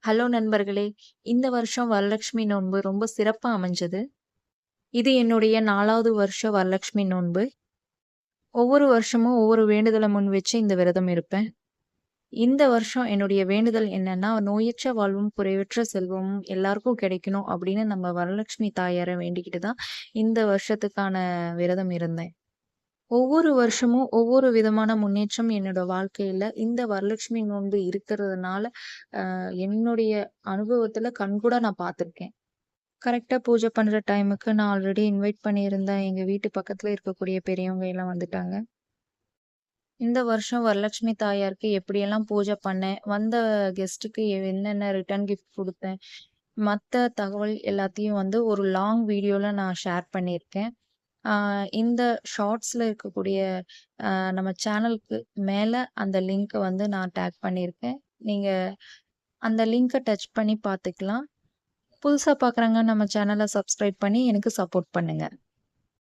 Hello நண்பர்களே! இந்த வருஷம் வரலட்சுமி நோன்பு ரொம்ப சிறப்பா அமைஞ்சது. இது என்னுடைய 4வது வருஷம் வரலட்சுமி நோன்பு. ஒவ்வொரு வருஷமும் ஒவ்வொரு வேண்டுதல முன் வச்சு இந்த விரதம் இருப்பேன். இந்த வருஷம் என்னுடைய வேண்டுதல் என்னன்னா, நோயற்ற வாழ்வும், குறைவற்ற செல்வமும் எல்லாருக்கும் கிடைக்கணும் அப்படின்னு நம்ம வரலட்சுமி தாயார வேண்டிக்கிட்டு தான் இந்த வருஷத்துக்கான விரதம் இருந்தேன். ஒவ்வொரு வருஷமும் ஒவ்வொரு விதமான முன்னேற்றம் என்னோட வாழ்க்கையில இந்த வரலட்சுமி நோன்பு இருக்கிறதுனால, என்னுடைய அனுபவத்துல கண்கூடா நான் பார்த்துருக்கேன். கரெக்ட்டா பூஜை பண்ற டைமுக்கு நான் ஆல்ரெடி இன்வைட் பண்ணியிருந்தேன். எங்க வீட்டு பக்கத்துல இருக்கக்கூடிய பெரியவங்க எல்லாம் வந்துட்டாங்க. இந்த வருஷம் வரலட்சுமி தாயாருக்கு எப்படியெல்லாம் பூஜை பண்ணேன், வந்த கெஸ்ட்டுக்கு என்னென்ன ரிட்டர்ன் கிஃப்ட் குடுத்தேன், மத்த தகவல் எல்லாத்தையும் வந்து ஒரு லாங் வீடியோல நான் ஷேர் பண்ணியிருக்கேன். ஆ இந்த ஷார்ட்ஸ்ல இருக்கக்கூடிய நம்ம சேனலுக்கு மேல அந்த லிங்க்க வந்து நான் டேக் பண்ணியிருக்கேன். நீங்க அந்த லிங்க்க டச் பண்ணி பார்த்துக்கலாம். புதுசா பார்க்குறவங்க நம்ம சேனல சப்ஸ்கிரைப் பண்ணி எனக்கு சப்போர்ட் பண்ணுங்க.